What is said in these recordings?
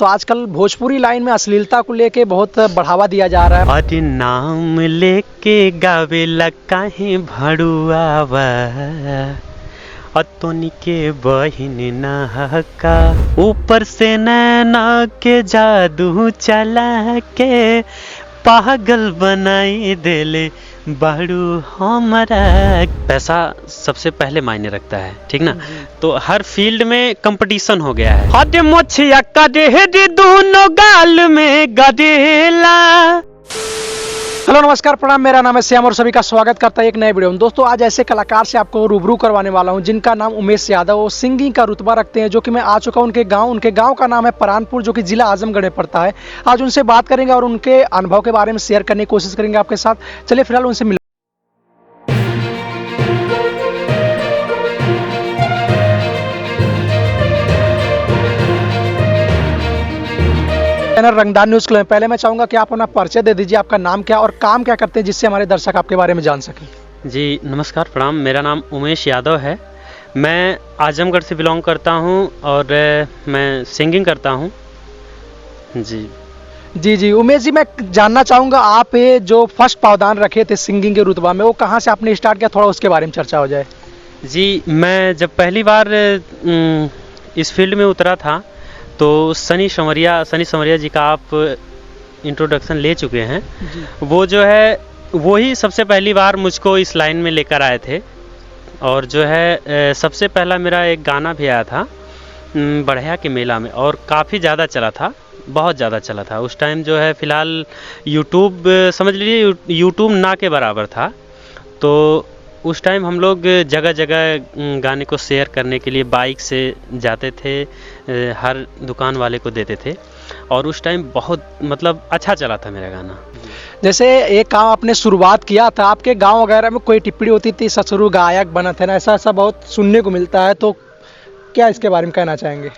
तो आजकल भोजपुरी लाइन में अश्लीलता को लेके बहुत बढ़ावा दिया जा रहा है। अरे नाम लेके गावेला काहे भड़ुआवा, अतोनी के बहिन नहका, ऊपर से नैना के जादू चला के पागल बनाई देले बाड़ू हमारा। पैसा सबसे पहले मायने रखता है, ठीक ना। तो हर फील्ड में कंपटीशन हो गया है। हद मोछिया कदे दोनों गाल में गदेला। हेलो नमस्कार प्रणाम, मेरा नाम है श्याम और सभी का स्वागत करता है एक नए वीडियो में। दोस्तों आज ऐसे कलाकार से आपको रूबरू करवाने वाला हूं जिनका नाम उमेश यादव, वो सिंगिंग का रुतबा रखते हैं, जो कि मैं आ चुका हूं उनके गांव का नाम है परानपुर, जो कि जिला आजमगढ़ में पड़ता है। आज उनसे बात करेंगे और उनके अनुभव के बारे में शेयर करने की कोशिश करेंगे आपके साथ। चलिए फिलहाल उनसे मिल रंगदार न्यूज़ क्लब में। पहले मैं चाहूंगा कि आप अपना परिचय दे दीजिए, आपका नाम क्या और काम क्या करते हैं, जिससे हमारे दर्शक आपके बारे में जान सकें। जी नमस्कार प्रणाम, मेरा नाम उमेश यादव है। मैं आजमगढ़ से बिलोंग करता हूं और मैं सिंगिंग करता हूं। जी उमेश जी, मैं जानना चाहूंगा आप ये जो फर्स्ट पावदान रखे थे सिंगिंग के रुतबा में, वो कहाँ से आपने स्टार्ट किया, थोड़ा उसके बारे में चर्चा हो जाए। जी मैं जब पहली बार इस फील्ड में उतरा था तो सनी समरिया जी का आप इंट्रोडक्शन ले चुके हैं। वो जो है वही सबसे पहली बार मुझको इस लाइन में लेकर आए थे। और जो है सबसे पहला मेरा एक गाना भी आया था बढ़िया के मेला में, और काफ़ी ज़्यादा चला था, बहुत ज़्यादा चला था उस टाइम। जो है फ़िलहाल यूट्यूब समझ लीजिए यूट्यूब ना के बराबर था। तो उस टाइम हम लोग जगह जगह गाने को शेयर करने के लिए बाइक से जाते थे, हर दुकान वाले को देते थे, और उस टाइम बहुत मतलब अच्छा चला था मेरा गाना। जैसे एक काम आपने शुरुआत किया था, आपके गांव वगैरह में कोई टिप्पणी होती थी ससुरु गायक बना थे ना, ऐसा बहुत सुनने को मिलता है, तो क्या इसके बारे में कहना चाहेंगे।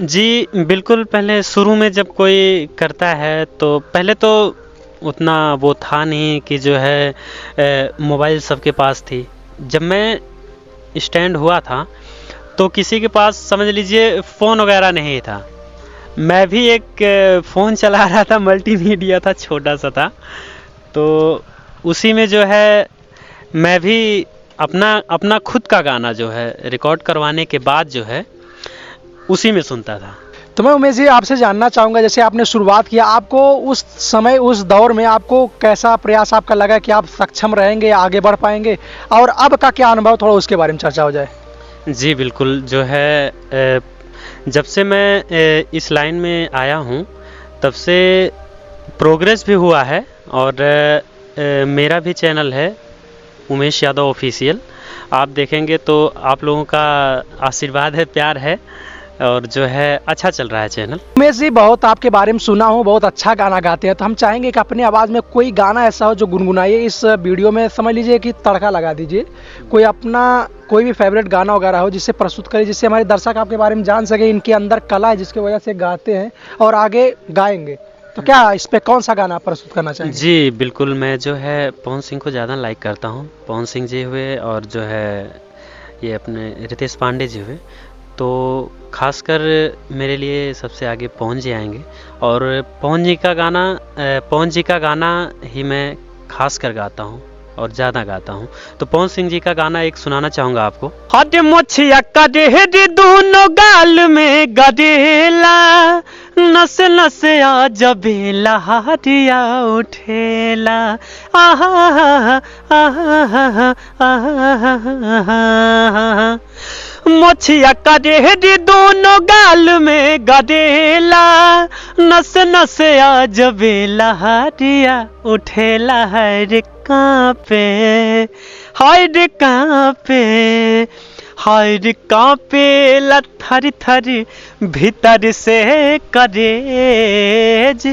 जी बिल्कुल, पहले शुरू में जब कोई करता है तो पहले तो उतना वो था नहीं कि जो है मोबाइल सबके पास थी। जब मैं स्टैंड हुआ था तो किसी के पास समझ लीजिए फ़ोन वगैरह नहीं था। मैं भी एक फ़ोन चला रहा था, मल्टीमीडिया था, छोटा सा था। तो उसी में जो है मैं भी अपना खुद का गाना जो है रिकॉर्ड करवाने के बाद जो है उसी में सुनता था। तो मैं उमेश जी आपसे जानना चाहूँगा, जैसे आपने शुरुआत किया, आपको उस समय उस दौर में आपको कैसा प्रयास आपका लगा कि आप सक्षम रहेंगे, आगे बढ़ पाएंगे, और अब का क्या अनुभव, थोड़ा उसके बारे में चर्चा हो जाए। जी बिल्कुल, जो है जब से मैं इस लाइन में आया हूँ तब से प्रोग्रेस भी हुआ है। और मेरा भी चैनल है उमेश यादव ऑफिशियल, आप देखेंगे तो आप लोगों का आशीर्वाद है, प्यार है, और जो है अच्छा चल रहा है चैनल। उमेश जी बहुत आपके बारे में सुना हूँ, बहुत अच्छा गाना गाते हैं, तो हम चाहेंगे कि अपनी आवाज़ में कोई गाना ऐसा हो जो गुनगुनाइए इस वीडियो में, समझ लीजिए कि तड़का लगा दीजिए। कोई अपना कोई भी फेवरेट गाना वगैरह हो जिससे प्रस्तुत करें, जिससे हमारे दर्शक आपके बारे में जान सके, इनके अंदर कला है जिसकी वजह से गाते हैं और आगे गाएंगे। तो क्या इस पे कौन सा गाना प्रस्तुत करना चाहेंगे। जी बिल्कुल, मैं जो है पवन सिंह को ज़्यादा लाइक करता हूँ। पवन सिंह जी हुए और जो है ये अपने रितेश पांडे जी हुए, तो खासकर मेरे लिए सबसे आगे पवन जी आएंगे। और पवन जी का गाना ही मैं खासकर गाता हूँ और ज़्यादा गाता हूँ। तो पवन सिंह जी का गाना एक सुनाना चाहूँगा आपको। हद मोछिया कदे दोनों गाल में गदेला, नस नस आ जबेला हरिया उठेला, आहा आहा आहा। मोछिया कदे दोनों गाल में गदेला, नस नस आ जबेला हरिया उठेला, हर कांपे हर कांपे हर कांपे लथर थर भीतर से करेज,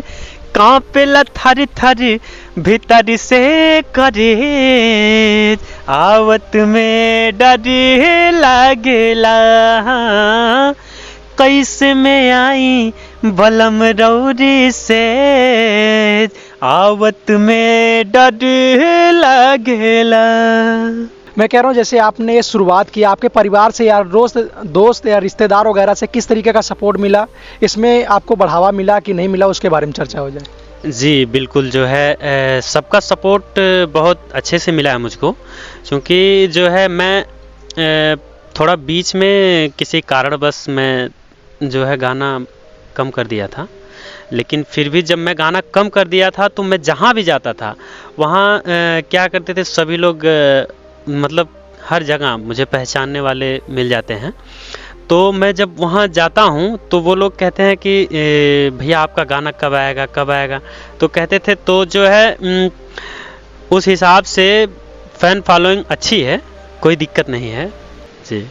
कांपे लथर थर भीतर से करेज, आवत में डर लागेला, कैसे में आई बलम रौरी से, आवत में डर लागेला। मैं कह रहा हूँ जैसे आपने ये शुरुआत की, आपके परिवार से या दोस्त या रिश्तेदार वगैरह से किस तरीके का सपोर्ट मिला, इसमें आपको बढ़ावा मिला कि नहीं मिला, उसके बारे में चर्चा हो जाए। जी बिल्कुल, जो है सबका सपोर्ट बहुत अच्छे से मिला है मुझको, क्योंकि जो है मैं थोड़ा बीच में किसी कारणवश मैं जो है गाना कम कर दिया था, लेकिन फिर भी जब मैं गाना कम कर दिया था तो मैं जहाँ भी जाता था वहाँ क्या करते थे सभी लोग, मतलब हर जगह मुझे पहचानने वाले मिल जाते हैं। तो मैं जब वहाँ जाता हूँ तो वो लोग कहते हैं कि भैया आपका गाना कब आएगा कब आएगा, तो कहते थे। तो जो है उस हिसाब से फ़ैन फॉलोइंग अच्छी है, कोई दिक्कत नहीं है जी।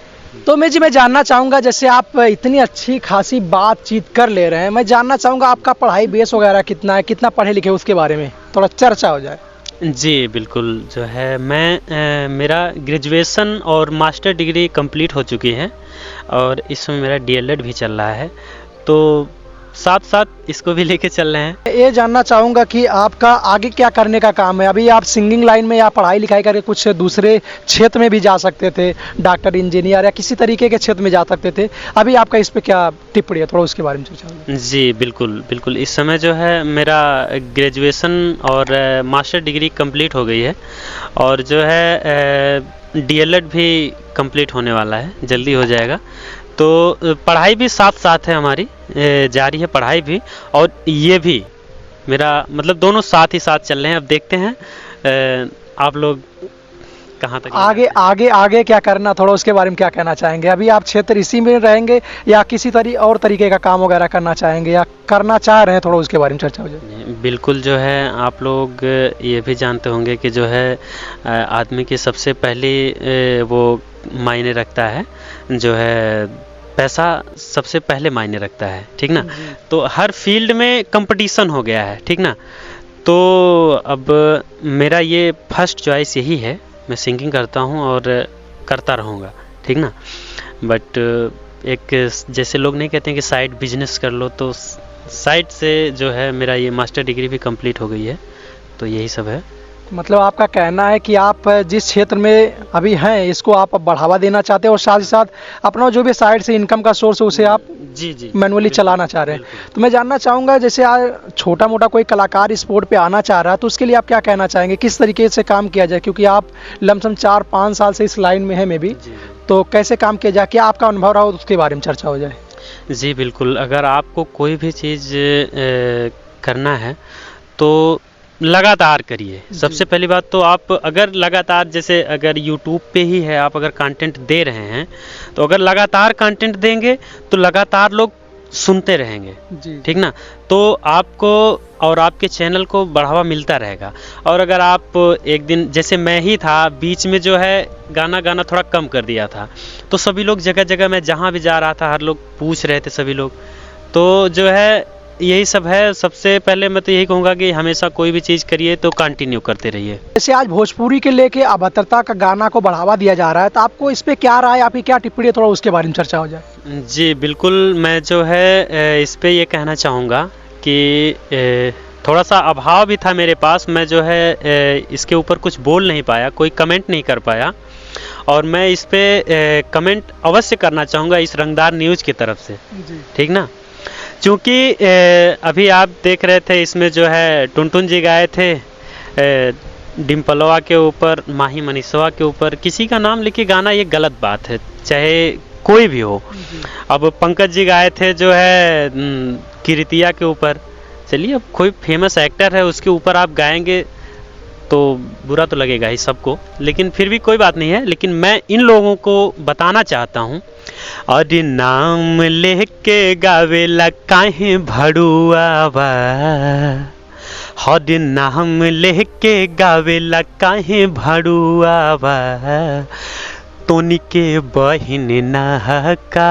तो मैं जानना चाहूँगा, जैसे आप इतनी अच्छी खासी बातचीत कर ले रहे हैं, मैं जानना चाहूँगा आपका पढ़ाई बेस वगैरह कितना है, कितना पढ़े लिखे, उसके बारे में थोड़ा चर्चा हो जाए। जी बिल्कुल, जो है मैं मेरा ग्रेजुएशन और मास्टर डिग्री कंप्लीट हो चुकी है और इसमें मेरा डीएलएड भी चल रहा है, तो साथ साथ इसको भी लेके चल रहे हैं। ये जानना चाहूँगा कि आपका आगे क्या करने का काम है। अभी आप सिंगिंग लाइन में या पढ़ाई लिखाई करके कुछ दूसरे क्षेत्र में भी जा सकते थे, डॉक्टर, इंजीनियर या किसी तरीके के क्षेत्र में जा सकते थे, अभी आपका इस पे क्या टिप्पणी है, थोड़ा उसके बारे में चर्चा। जी बिल्कुल बिल्कुल, इस समय जो है मेरा ग्रेजुएशन और मास्टर डिग्री कंप्लीट हो गई है और जो है डीएलएड भी कंप्लीट होने वाला है, जल्दी हो जाएगा। तो पढ़ाई भी साथ साथ है हमारी, जारी है पढ़ाई भी और ये भी मेरा, मतलब दोनों साथ ही साथ चल रहे हैं। अब देखते हैं आप लोग कहाँ तक आगे क्या करना, थोड़ा उसके बारे में क्या कहना चाहेंगे। अभी आप क्षेत्र इसी में रहेंगे या किसी और तरीके का काम वगैरह करना चाहेंगे या करना चाह रहे हैं, थोड़ा उसके बारे में चर्चा हो जाए। बिल्कुल, जो है आप लोग ये भी जानते होंगे कि जो है आदमी की सबसे पहली वो मायने रखता है, जो है पैसा सबसे पहले मायने रखता है, ठीक ना। तो हर फील्ड में कंपटीशन हो गया है, ठीक ना। तो अब मेरा ये फर्स्ट चॉइस यही है, मैं सिंगिंग करता हूँ और करता रहूँगा, ठीक ना। बट एक जैसे लोग नहीं कहते हैं कि साइड बिजनेस कर लो, तो साइड से जो है मेरा ये मास्टर डिग्री भी कंप्लीट हो गई है, तो यही सब है। मतलब आपका कहना है कि आप जिस क्षेत्र में अभी हैं इसको आप बढ़ावा देना चाहते हैं और साथ ही साथ अपना जो भी साइड से इनकम का सोर्स है उसे आप जी मैनुअली चलाना चाह रहे हैं। तो मैं जानना चाहूँगा, जैसे छोटा मोटा कोई कलाकार स्पोर्ट पे आना चाह रहा है तो उसके लिए आप क्या कहना चाहेंगे, किस तरीके से काम किया जाए, क्योंकि आप लमसम 4-5 साल से इस लाइन में है में भी, तो कैसे काम किया जाए, क्या आपका अनुभव रहा हो, उसके बारे में चर्चा हो जाए। जी बिल्कुल, अगर आपको कोई भी चीज़ करना है तो लगातार करिए। सबसे पहली बात तो आप अगर लगातार, जैसे अगर यूट्यूब पे ही है, आप अगर कंटेंट दे रहे हैं तो अगर लगातार कंटेंट देंगे तो लगातार लोग सुनते रहेंगे, ठीक ना। तो आपको और आपके चैनल को बढ़ावा मिलता रहेगा। और अगर आप एक दिन, जैसे मैं ही था, बीच में जो है गाना थोड़ा कम कर दिया था, तो सभी लोग जगह जगह, मैं जहाँ भी जा रहा था हर लोग पूछ रहे थे सभी लोग, तो जो है यही सब है। सबसे पहले मैं तो यही कहूँगा कि हमेशा कोई भी चीज़ करिए तो कंटिन्यू करते रहिए। जैसे आज भोजपुरी के लेके अभद्रता का गाना को बढ़ावा दिया जा रहा है, तो आपको इस पे क्या राय, आपकी क्या टिप्पणी है, थोड़ा उसके बारे में चर्चा हो जाए। जी बिल्कुल, मैं जो है इस पे ये कहना चाहूँगा कि थोड़ा सा अभाव भी था मेरे पास, मैं जो है इसके ऊपर कुछ बोल नहीं पाया, कोई कमेंट नहीं कर पाया, और मैं इस पे कमेंट अवश्य करना चाहूँगा इस रंगदार न्यूज़ की तरफ से, ठीक ना। क्योंकि अभी आप देख रहे थे इसमें जो है टुनटुन जी गाए थे डिम्पलवा के ऊपर, माही मनीषवा के ऊपर, किसी का नाम लेके गाना ये गलत बात है, चाहे कोई भी हो। अब पंकज जी गाए थे जो है कीर्तिया के ऊपर, चलिए अब कोई फेमस एक्टर है उसके ऊपर आप गाएंगे तो बुरा तो लगेगा ही सबको, लेकिन फिर भी कोई बात नहीं है। लेकिन मैं इन लोगों को बताना चाहता हूँ, और नाम लेके गावेला काहे भड़ुआवा, हर नाम लेके गावेला काहे भड़ुआवा, तोनी के बहिन नहका,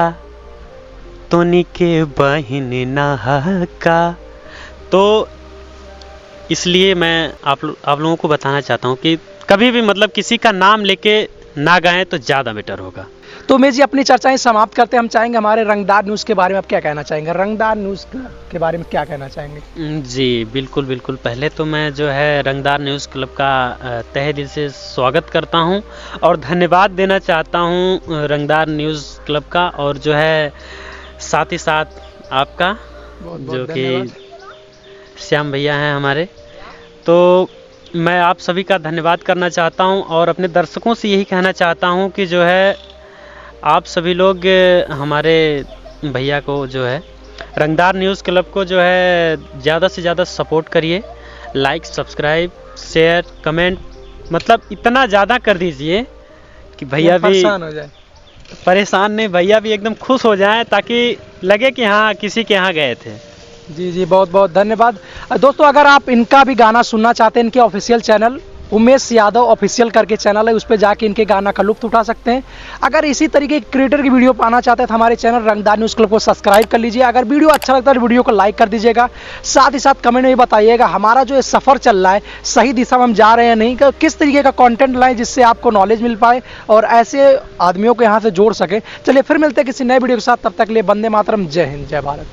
तोनी के बहिन नहका। तो इसलिए मैं आप लोगों को बताना चाहता हूँ कि कभी भी मतलब किसी का नाम लेके ना गाएं तो ज़्यादा बेटर होगा। तो उमेश जी अपनी चर्चाएं समाप्त करते हैं। हम चाहेंगे हमारे रंगदार न्यूज़ के बारे में आप क्या कहना चाहेंगे, रंगदार न्यूज़ के बारे में क्या कहना चाहेंगे? जी बिल्कुल बिल्कुल। पहले तो मैं जो है रंगदार न्यूज़ क्लब का तहे दिल से स्वागत करता हूं और धन्यवाद देना चाहता हूं रंगदार न्यूज़ क्लब का, और जो है साथ ही साथ आपका जो कि श्याम भैया हैं हमारे। तो मैं आप सभी का धन्यवाद करना चाहता हूं और अपने दर्शकों से यही कहना चाहता हूं कि जो है आप सभी लोग हमारे भैया को जो है रंगदार न्यूज़ क्लब को जो है ज़्यादा से ज़्यादा सपोर्ट करिए, लाइक सब्सक्राइब शेयर कमेंट, मतलब इतना ज़्यादा कर दीजिए कि भैया भी परेशान हो जाए। परेशान नहीं, भैया भी एकदम खुश हो जाएं, ताकि लगे कि हाँ किसी के यहाँ गए थे। जी जी, बहुत बहुत धन्यवाद। दोस्तों अगर आप इनका भी गाना सुनना चाहते हैं, इनके official channel Umesh Yadav official करके चैनल है, उस पर जाके इनके गाना का लुत्फ उठा सकते हैं। अगर इसी तरीके के क्रिएटर की वीडियो पाना चाहते हैं तो हमारे चैनल रंगदार न्यूज़ क्लब को सब्सक्राइब कर लीजिए। अगर वीडियो अच्छा लगता है तो वीडियो को लाइक कर दीजिएगा। साथ ही साथ कमेंट में बताइएगा हमारा जो ये सफ़र चल रहा है सही दिशा में हम जा रहे हैं या नहीं, किस तरीके का कंटेंट लाएं जिससे आपको नॉलेज मिल पाए और ऐसे आदमियों को यहाँ से जोड़ सके। चलिए फिर मिलते हैं किसी नए वीडियो के साथ, तब तक के लिए वंदे मातरम, जय हिंद, जय भारत।